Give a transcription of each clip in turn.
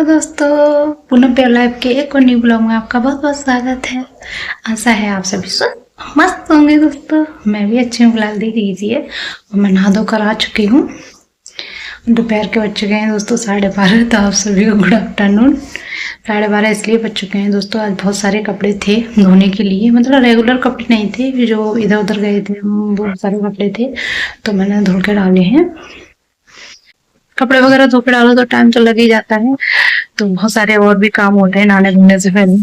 दोस्तों, पूनम प्यार लाइफ के एक और न्यू ब्लॉग में आपका बहुत बहुत स्वागत है। आशा है आप सभी स्वस्थ मस्त होंगे। दोस्तों मैं भी अच्छी हूँ, फिलहाल देख लीजिए और मैं नहा धोकर आ चुकी हूँ। दोपहर के बज चुके हैं दोस्तों 12:30। तो आप सभी को गुड आफ्टरनून। 12:30 इसलिए बज चुके हैं दोस्तों, आज बहुत सारे कपड़े थे धोने के लिए, मतलब रेगुलर कपड़े नहीं थे, जो इधर उधर गए थे बहुत सारे कपड़े थे तो मैंने धो के डाले हैं। कपड़े वगैरह धो के डालो तो टाइम तो लग ही जाता है, तो बहुत सारे और भी काम होते हैं नहाने धोने से पहले,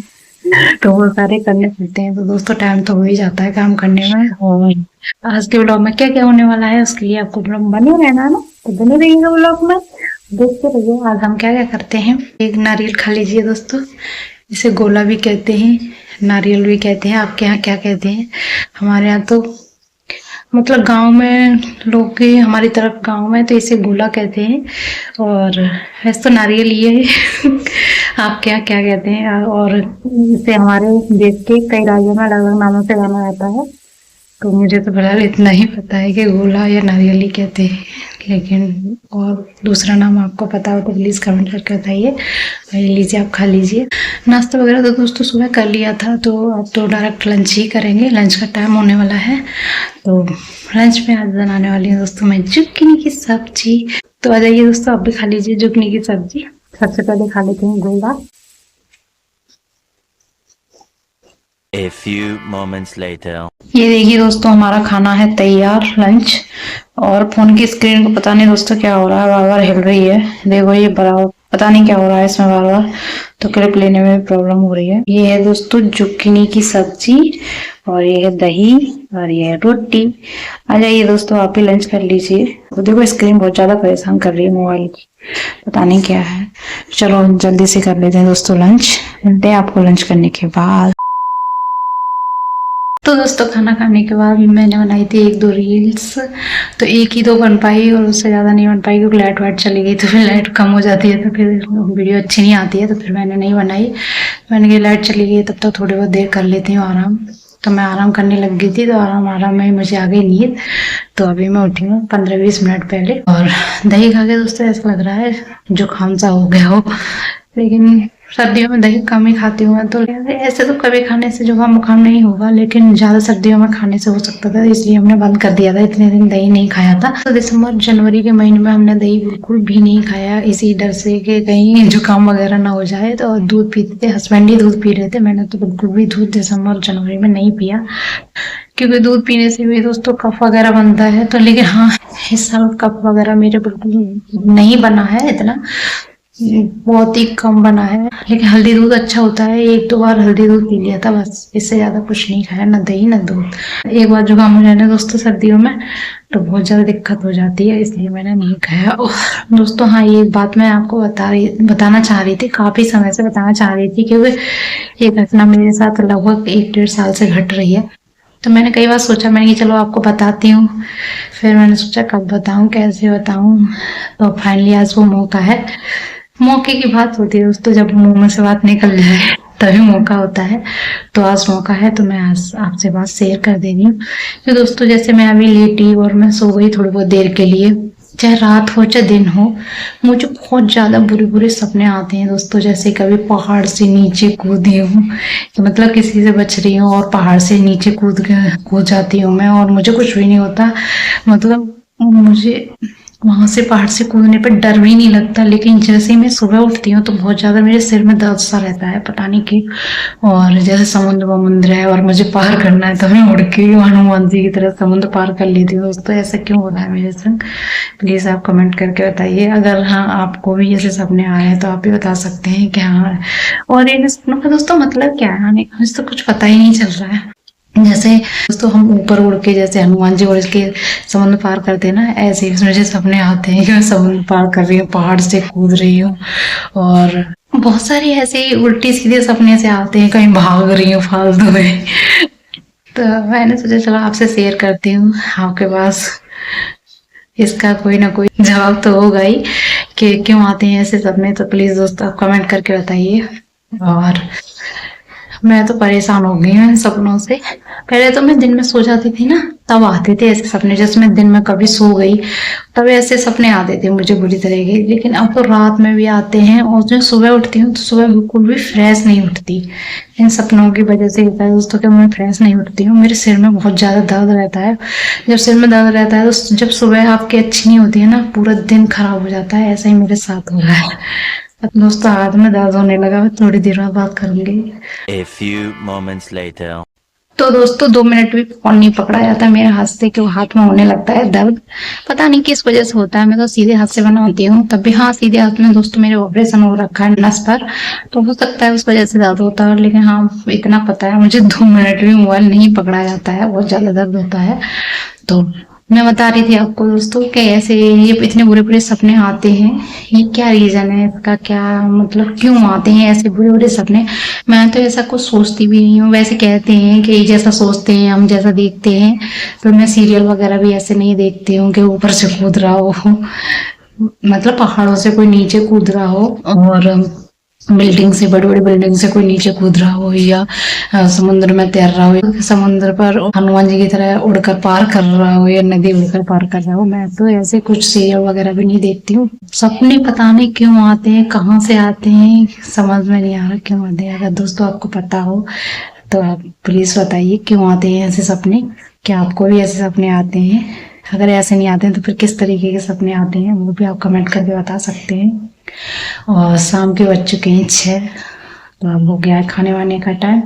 तो वो सारे करने पड़ते हैं। तो दोस्तों टाइम तो हो ही जाता है काम करने में। और आज के ब्लॉग में क्या क्या होने वाला है उसके लिए आपको ब्लॉग बने रहना ना, तो बने रहिएगा ब्लॉग में, देखते रहिए आज हम क्या क्या करते हैं। एक नारियल खा लीजिए दोस्तों, इसे गोला भी कहते हैं, नारियल भी कहते हैं। आपके यहाँ क्या कहते हैं? हमारे यहाँ तो मतलब गांव में लोग के, हमारी तरफ गांव में तो इसे गोला कहते हैं, और वैसे तो नारियल ये है। आपके यहाँ क्या कहते हैं? और इसे हमारे देश के कई राज्यों में अलग अलग नामों से जाना जाता है, तो मुझे तो फिलहाल इतना ही पता है कि गोला या नारियल ही कहते हैं, लेकिन और दूसरा नाम आपको पता हो तो प्लीज़ कमेंट करके बताइए। लीजिए आप खा लीजिए। नाश्ता वगैरह तो दोस्तों सुबह कर लिया था, तो अब तो डायरेक्ट लंच ही करेंगे, लंच का टाइम होने वाला है। तो लंच में आज बनाने वाली हूँ दोस्तों मैं जुक्नी की सब्जी। तो आ जाइए दोस्तों आप भी खा लीजिए जुक्नी की सब्जी। सबसे पहले खा लेते हैं गोला। A few moments later. ये देखिए दोस्तों हमारा खाना है तैयार, लंच। और फोन की स्क्रीन को पता नहीं दोस्तों क्या हो रहा है, बार बार हिल रही है। देखो ये बराबर पता नहीं क्या हो रहा है इसमें बार बार, तो क्लिप लेने में भी प्रॉब्लम हो रही है। ये है दोस्तों जुक्नी की सब्जी, और ये है दही, और ये है रोटी। आ जाइए दोस्तों आप भी लंच कर लीजिए। तो देखो स्क्रीन बहुत ज्यादा परेशान कर रही है मोबाइल की, पता नहीं क्या है। चलो जल्दी से कर लेते हैं दोस्तों लंच, मिलते हैं आपको लंच करने के बाद। तो दोस्तों खाना खाने के बाद मैंने बनाई थी एक दो रील्स, तो एक ही दो बन पाई और उससे ज़्यादा नहीं बन पाई क्योंकि लाइट वाइट चली गई, तो फिर लाइट कम हो जाती है तो फिर वीडियो अच्छी नहीं आती है, तो फिर मैंने नहीं बनाई। मैंने कहा लाइट चली गई तब तक थोड़ी बहुत देर कर लेती हूँ आराम। तो मैं आराम करने लग गई थी, तो आराम में मुझे आ गई नींद। तो अभी मैं उठी हूँ 15-20 मिनट पहले, और दही खा के दोस्तों ऐसा लग रहा है जुकाम सा हो गया हो, लेकिन सर्दियों में दही कम ही खाती हूँ मैं। तो ऐसे तो कभी खाने से जुकाम नहीं होगा, लेकिन ज्यादा सर्दियों में खाने से हो सकता था, इसलिए हमने बंद कर दिया था। इतने दिन दही नहीं खाया था, तो दिसंबर जनवरी के महीने में हमने दही बिल्कुल भी नहीं खाया, इसी डर से कि कहीं जुकाम वगैरह ना हो जाए। तो दूध पीते थे, हस्बैंड ही दूध पी रहे थे, मैंने तो बिल्कुल भी दूध दिसंबर जनवरी में नहीं पिया, क्योंकि दूध पीने से भी दोस्तों कफ वगैरह बनता है। तो लेकिन हाँ इस साल कफ वगैरह मेरे बिल्कुल नहीं बना है, इतना बहुत ही कम बना है। लेकिन हल्दी दूध अच्छा होता है, एक दो बार हल्दी दूध पी लिया था बस, इससे ज्यादा कुछ नहीं खाया, ना दही ना दूध। एक बार जुकाम हो जाए ना दोस्तों सर्दियों में तो बहुत ज्यादा दिक्कत हो जाती है, इसलिए मैंने नहीं खाया। और दोस्तों हाँ ये बात मैं आपको बताना चाह रही थी, काफी समय से बताना चाह रही थी, क्योंकि ये घटना मेरे साथ लगभग 1-1.5 साल से घट रही है। तो मैंने कई बार सोचा, मैंने कि चलो आपको बताती हूँ, फिर मैंने सोचा कब बताऊँ कैसे बताऊँ, तो फाइनली आज वो मौका है। मौके की बात होती है दोस्तों, जब मुंह में से बात निकल जाए तभी मौका होता है। तो आज मौका है, तो मैं आज आपसे बात शेयर कर दे रही हूँ। तो दोस्तों जैसे मैं अभी लेटी और मैं सो गई थोड़ी बहुत देर के लिए, चाहे रात हो चाहे दिन हो, मुझे बहुत ज्यादा बुरे सपने आते हैं दोस्तों। जैसे कभी पहाड़ से नीचे कूदी हूँ, तो मतलब किसी से बच रही हूँ और पहाड़ से नीचे कूद जाती हूँ मैं, और मुझे कुछ भी नहीं होता, मतलब मुझे वहां से पहाड़ से कूदने पर डर भी नहीं लगता। लेकिन जैसे ही मैं सुबह उठती हूँ तो बहुत ज्यादा मेरे सिर में दर्द सा रहता है, पता नहीं क्यों। और जैसे समुद्र है और मुझे पार करना है, तो मैं उड़ के हनुमान जी की तरह समुद्र पार कर लेती हूँ दोस्तों। ऐसा क्यों हो रहा है मेरे संग, प्लीज आप कमेंट करके बताइए। अगर हाँ आपको भी ऐसे सपने आए हैं तो आप भी बता सकते हैं कि हाँ। और इन सपनों का दोस्तों मतलब क्या है, मुझे तो कुछ पता ही नहीं चल रहा है। जैसे दोस्तों हम ऊपर उड़ के जैसे हनुमान जी उड़ के समुद्र पार करते हैं ना, ऐसे ही मुझे सपने आते हैं कि मैं समुद्र पार कर रही हूँ, पहाड़ से कूद रही हूँ, और बहुत सारी ऐसे उल्टी सीधे सपने से आते हैं, कहीं भाग रही हूँ फालतू में। तो मैंने सोचा चलो आपसे शेयर करती हूँ, आपके पास इसका कोई ना कोई जवाब तो होगा ही कि क्यों आते हैं ऐसे सपने। तो प्लीज दोस्तों आप कमेंट करके बताइए। और मैं तो परेशान हो गई हूँ इन सपनों से। पहले तो मैं दिन में सो जाती थी ना, तब आते थे ऐसे सपने, जैसे मैं दिन में कभी सो गई तब ऐसे सपने आते थे मुझे बुरी तरह के। लेकिन अब तो रात में भी आते हैं, और जो सुबह उठती हूँ तो सुबह बिल्कुल भी फ्रेश नहीं उठती। इन सपनों की वजह से होता है दोस्तों कि मैं फ्रेश नहीं उठती हूँ, मेरे सिर में बहुत ज्यादा दर्द रहता है। जब सिर में दर्द रहता है तो जब सुबह आपकी अच्छी नहीं होती है ना, पूरा दिन खराब हो जाता है। ऐसा ही मेरे साथ हो रहा है। अब दोस्तों हाथ में दर्द होने लगा, मैं थोड़ी देर में बात करूंगी। A few moments later. तो दोस्तों 2 मिनट भी फोन नहीं पकड़ा जाता मेरे हाथ से कि वो हाथ में होने लगता है दर्द। पता नहीं किस वजह से होता है, मैं तो सीधे हाथ से बनाती हूँ तब भी। हाँ, सीधे हाथ में दोस्तों मेरे ऑपरेशन हो रखा है नस पर, तो हो सकता है उस वजह से दर्द होता है। लेकिन हाँ, इतना पता है मुझे 2 मिनट भी मोबाइल नहीं पकड़ा जाता है, बहुत ज्यादा दर्द होता है। तो मैं बता रही थी आपको दोस्तों कि ऐसे ये इतने बुरे बुरे सपने आते हैं, ये क्या रीजन है इसका, क्या मतलब क्यों आते हैं ऐसे बुरे बुरे सपने। मैं तो ऐसा कुछ सोचती भी नहीं हूँ। वैसे कहते हैं कि जैसा सोचते हैं हम जैसा देखते हैं, तो मैं सीरियल वगैरह भी ऐसे नहीं देखती हूँ कि ऊपर से कूद रहा हो, मतलब पहाड़ों से कोई नीचे कूद रहा हो, और बिल्डिंग से, बड़ी बड़ी बिल्डिंग से कोई नीचे कूद रहा हो, या समुद्र में तैर रहा हो, समुद्र पर हनुमान जी की तरह उड़कर पार कर रहा हो, या नदी उड़कर पार कर रहा हो। मैं तो ऐसे कुछ सीरियल वगैरह भी नहीं देखती हूँ। सपने पता नहीं क्यों आते हैं, कहाँ से आते हैं, समझ में नहीं आ रहा क्यों आते हैं। अगर दोस्तों आपको पता हो तो आप प्लीज बताइए क्यों आते हैं ऐसे सपने। क्या आपको भी ऐसे सपने आते हैं? अगर ऐसे नहीं आते हैं तो फिर किस तरीके के सपने आते हैं, वो भी आप कमेंट करके बता सकते हैं। और शाम के बज चुके हैं 6, तो अब हो गया है खाने वाने का टाइम।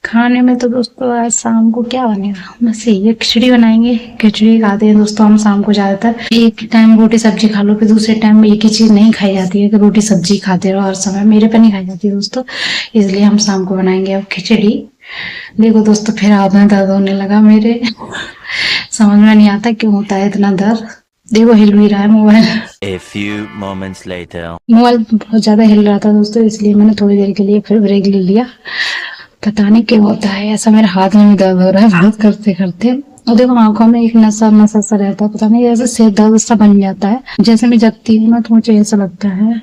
खाने में तो दोस्तों आज शाम को क्या बनेगा, बस ये खिचड़ी बनाएंगे। खिचड़ी खाते हैं दोस्तों हम शाम को ज्यादातर। एक टाइम रोटी सब्जी खा लो, फिर दूसरे टाइम में एक ही चीज नहीं खाई जाती है कि रोटी सब्जी खाते रहो हर समय। मेरे पे नहीं खाई जाती दोस्तों, इसलिए हम शाम को बनाएंगे अब खिचड़ी। देखो दोस्तों फिर हाथ में दर्द होने लगा मेरे, समझ में नहीं आता क्यों होता है इतना दर्द। देखो हिल भी रहा है mobile. A few moments later. Mobile बहुत ज्यादा हिल रहा था दोस्तों, इसलिए मैंने थोड़ी देर के लिए फिर ब्रेक ले लिया। पता नहीं क्यों होता है ऐसा, मेरे हाथ में भी दर्द हो रहा है बात करते करते। और देखो आंखों में एक नशा नशा सा रहता है, पता नहीं ऐसे सिर दर्द सा बन जाता है। जैसे मैं जगती हूँ ना तो मुझे ऐसा लगता है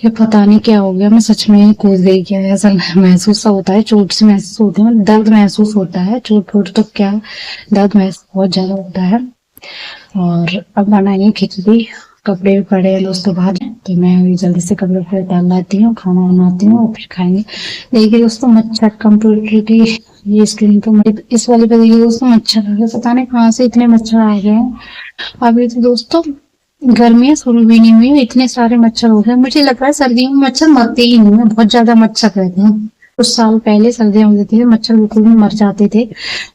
ये पता नहीं क्या हो गया, मैं सच में ही कूद गई क्या, ऐसा महसूस सा होता है। चोट से महसूस होती है, दर्द महसूस होता है, चोट वोट तो क्या, दर्द महसूस बहुत ज्यादा होता है। और अब बनाएंगे खिचड़ी। कपड़े भी पड़े हैं दोस्तों बाहर, तो मैं जल्दी से कपड़े पर डाल लाती हूँ, खाना बनाती हूँ और फिर खाएंगे। देखिए दोस्तों मच्छर कंप्यूटर की ये स्क्रीन पर, इस वाले पे देखिए दोस्तों मच्छर आ गए, पता नहीं कहाँ से इतने मच्छर आ गए हैं। अभी तो दोस्तों गर्मियाँ शुरू भी नहीं हुई, इतने सारे मच्छर हो गए। मुझे लग रहा है सर्दियों में मच्छर मरते ही नहीं है, बहुत ज्यादा मच्छर रहते हैं। कुछ साल पहले सर्दियां होती थी मच्छर बिल्कुल भी मर जाते थे,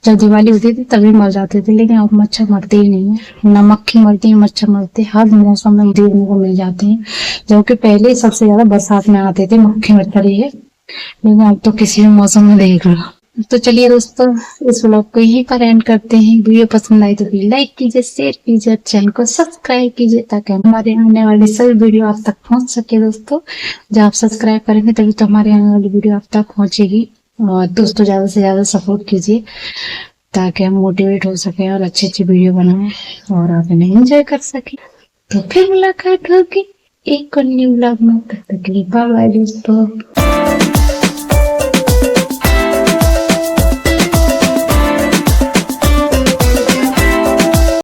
जब दिवाली होती थी तभी मर जाते थे। लेकिन अब मच्छर मरते ही नहीं है, न मक्खी मरती है, मच्छर मरते हर मौसम में देखने को मिल जाते हैं। जबकि पहले सबसे ज्यादा बरसात में आते थे मक्खी मच्छर ये, लेकिन अब तो किसी भी मौसम में देख लो। तो चलिए दोस्तों इस व्लॉग को यहीं पर एंड करते हैं। वीडियो पसंद आई तो प्लीज लाइक कीजिए, शेयर कीजिए, चैनल को सब्सक्राइब कीजिए ताकि हमारे आने वाली सभी वीडियो आप तक पहुंच सके। दोस्तों जब आप सब्सक्राइब करेंगे तभी तो हमारे आने वाली वीडियो आप तक पहुंचेगी। और दोस्तों ज्यादा से ज्यादा सपोर्ट कीजिए ताकि हम मोटिवेट हो सके और अच्छी अच्छी वीडियो बनाए और आप इन्हें एंजॉय कर सके। तो फिर मुलाकात होगी एक और न्यू व्लॉग में, तब तक के लिए बाय बाय दोस्तों।